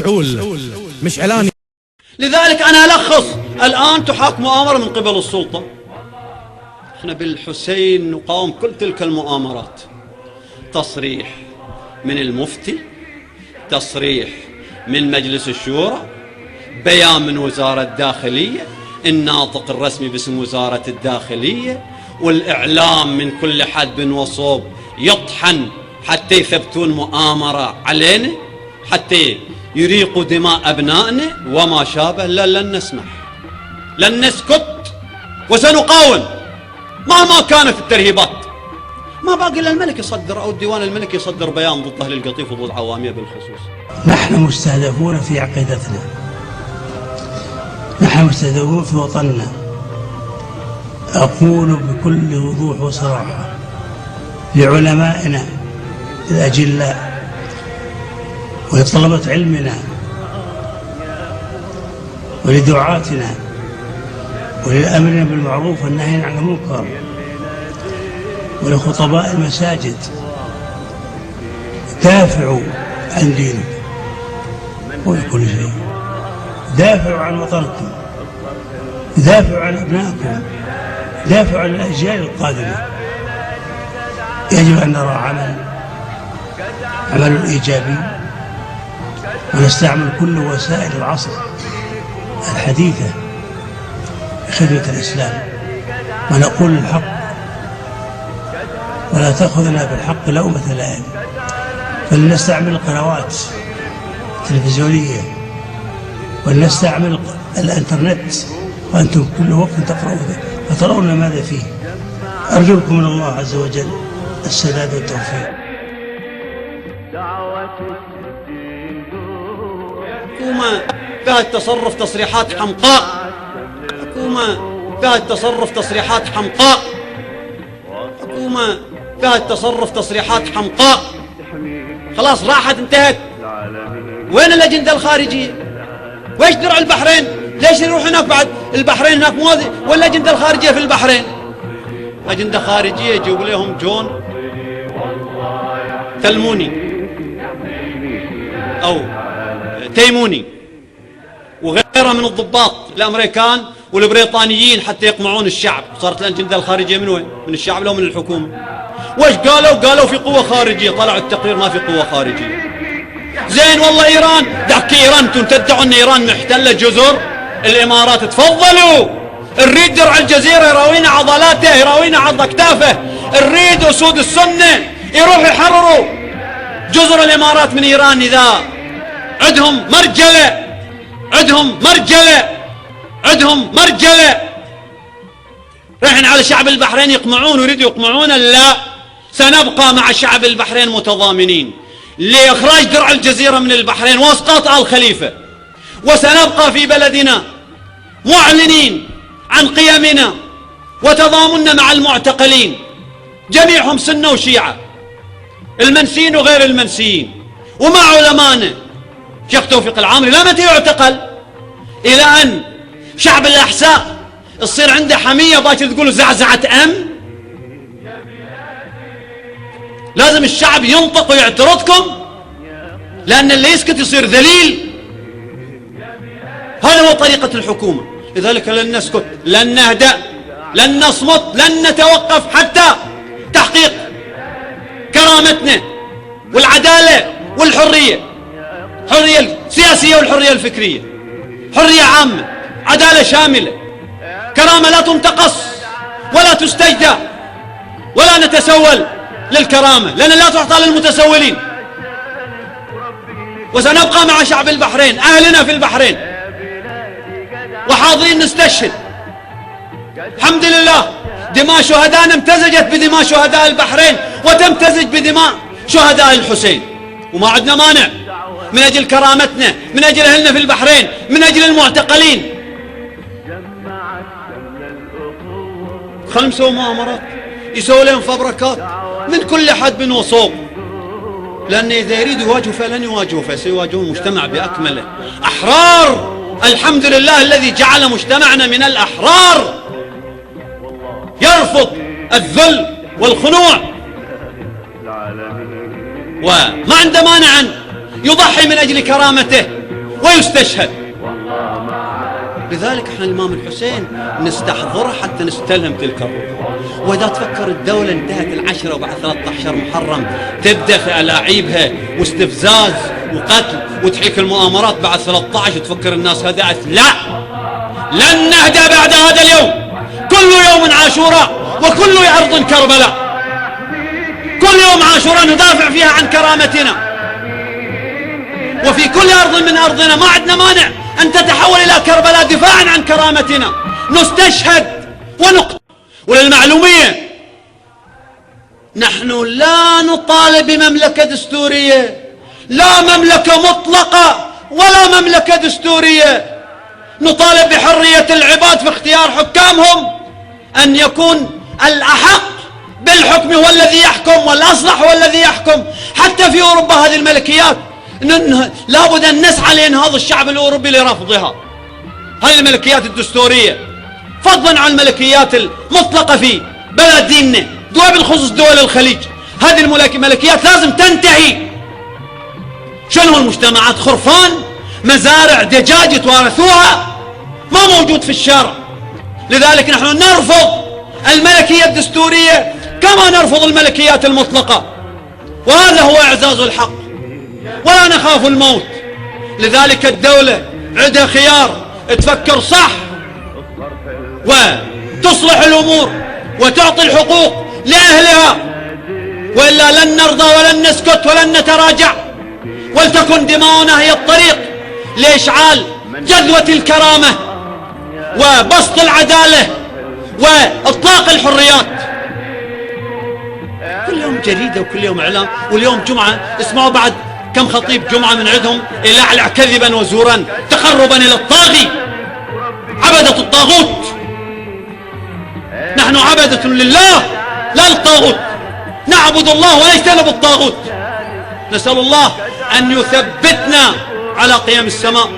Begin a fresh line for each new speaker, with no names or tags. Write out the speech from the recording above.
مشعول مش إعلاني.
لذلك أنا ألخص: الآن تحاك مؤامرة من قبل السلطة. احنا بالحسين نقاوم كل تلك المؤامرات. تصريح من المفتي، تصريح من مجلس الشورى، بيان من وزارة الداخلية، الناطق الرسمي باسم وزارة الداخلية، والإعلام من كل حد وصوب يطحن حتى يثبتون مؤامرة علينا، حتى يريقوا دماء أبنائنا وما شابه. لن نسمح، لن نسكت، وسنقاوم مهما كانت الترهيبات. ما باقي إلا الملك يصدر، أو الديوان الملكي يصدر بيان ضد أهل القطيف وضد عوامية بالخصوص.
نحن مستهدفون في عقيدتنا، نحن مستهدفون في وطننا. أقول بكل وضوح وصراحة لعلمائنا الأجلاء ولطلبة علمنا ولدعاتنا وللأمر بالمعروف والنهي عن المنكر ولخطباء المساجد: دافعوا عن دينكم وكل شيء، دافعوا عن وطنكم، دافعوا عن أبنائكم، دافعوا عن الأجيال القادمة. يجب أن نرى عمل إيجابي، ونستعمل كل وسائل العصر الحديثة لخدمة الإسلام، ونقول الحق ولا تأخذنا بالحق لومة لائم. فلنستعمل القنوات التلفزيونية ولنستعمل الانترنت، وأنتم كل وقت ترون ماذا فيه. أرجوكم من الله عز وجل السداد والتوفيق.
حكومة فيها التصرف تصريحات حمقاء، حكومة فيها التصرف تصريحات حمقاء، حكومة فيها التصرف تصريحات حمقاء. خلاص راحت، انتهت. وين الأجندة الخارجية؟ ويش درع البحرين؟ ليش يروح هناك بعد؟ البحرين هناك موازي، ولا الأجندة الخارجية في البحرين؟ أجندة خارجية يجيبوا لهم جون تلموني أو تيموني وغيره من الضباط الأمريكان والبريطانيين حتى يقمعون الشعب. صارت الأجندة الخارجية من وين؟ من الشعب لو من الحكومة؟ وش قالوا؟ قالوا في قوة خارجية. طلعوا التقرير ما في قوة خارجية. زين والله إيران، ذاك إيران انتم تدعوا أن إيران محتلة جزر الإمارات. تفضلوا، نريد درع الجزيرة يراوينا عضلاته، يراوينا عض أكتافه. نريد أسود السنة يروحوا يحرروا جزر الإمارات من إيران. إذا عندهم مرجلة، عندهم مرجلة، عندهم مرجلة، رايحين على شعب البحرين يقمعون ويريدوا يقمعون. لا، سنبقى مع شعب البحرين متضامنين لإخراج درع الجزيرة من البحرين واسقاط آل خليفة، وسنبقى في بلدنا معلنين عن قيمنا وتضامننا مع المعتقلين جميعهم سنة وشيعة، المنسيين وغير المنسيين، ومع علمائنا. شيخ توفيق العامري لا متى يعتقل؟ إلى أن شعب الأحساء تصير عنده حمية باكر تقولوا زعزعة لازم الشعب ينطق ويعترضكم، لأن اللي يسكت يصير ذليل. هذا هو طريقة الحكومة. لذلك لن نسكت، لن نهدأ، لن نصمت، لن نتوقف حتى تحقيق كرامتنا والعدالة والحرية، الحرية السياسية والحرية الفكرية، حرية عامة، عدالة شاملة، كرامة لا تنتقص ولا تستجدى، ولا نتسول للكرامة لأن لا تعطى للمتسولين. وسنبقى مع شعب البحرين، أهلنا في البحرين، وحاضرين نستشهد. الحمد لله دماء شهدائنا امتزجت بدماء شهداء البحرين وتمتزج بدماء شهداء الحسين، وما عندنا مانع من أجل كرامتنا، من أجل أهلنا في البحرين، من أجل المعتقلين. خلهم يسووا مؤامرات، يسووا لهم فبركات من كل حد من وصوب، لأن إذا يريدوا يواجهوا فلن يواجهوا، فسيواجهون المجتمع بأكمله. أحرار، الحمد لله الذي جعل مجتمعنا من الأحرار، يرفض الذل والخنوع، وما عنده مانع أن يضحي من أجل كرامته ويستشهد. لذلك احنا الإمام الحسين نستحضره حتى نستلهم تلك الروح. وإذا تفكر الدولة انتهت 10 وبعد 13 محرم تبدأ في ألاعيبها واستفزاز وقتل وتحيك المؤامرات بعد 13 وتفكر الناس هدأت. لا، لن نهدأ بعد هذا اليوم. كل يوم عاشوراء وكل أرض كربلاء. كل يوم عاشوراء ندافع فيها عن كرامتنا، وفي كل أرض من أرضنا ما عندنا مانع أن تتحول إلى كربلاء دفاعا عن كرامتنا. نستشهد ونقتل. وللمعلومية نحن لا نطالب بمملكة دستورية، لا مملكة مطلقة ولا مملكة دستورية. نطالب بحرية العباد في اختيار حكامهم، أن يكون الأحق بالحكم هو الذي يحكم والأصلح هو الذي يحكم. حتى في أوروبا هذه الملكيات لابد أن نسعى لإنهاض الشعب الأوروبي لرفضها. هذه الملكيات الدستورية فضلا عن الملكيات المطلقة في بلد ديننا، بالخصوص دول الخليج. هذه الملكيات لازم تنتهي. شنو المجتمعات؟ خرفان، مزارع دجاج يتوارثوها، ما موجود في الشارع. لذلك نحن نرفض الملكية الدستورية كما نرفض الملكيات المطلقة، وهذا هو إعزاز الحق، ولا نخاف الموت. لذلك الدولة عندها خيار تفكر صح وتصلح الأمور وتعطي الحقوق لأهلها، وإلا لن نرضى ولن نسكت ولن نتراجع. ولتكن دماؤنا هي الطريق لإشعال جذوة الكرامة وبسط العدالة وإطلاق الحريات. كل يوم جريدة وكل يوم إعلام، واليوم جمعة اسمعوا بعد كم خطيب جمعة من عندهم يلعلع كذبا وزورا تقربا إلى الطاغي، عبدة الطاغوت. نحن عبدة لله لا للطاغوت، نعبد الله ونجتنب الطاغوت. نسأل الله أن يثبتنا على قيام السماء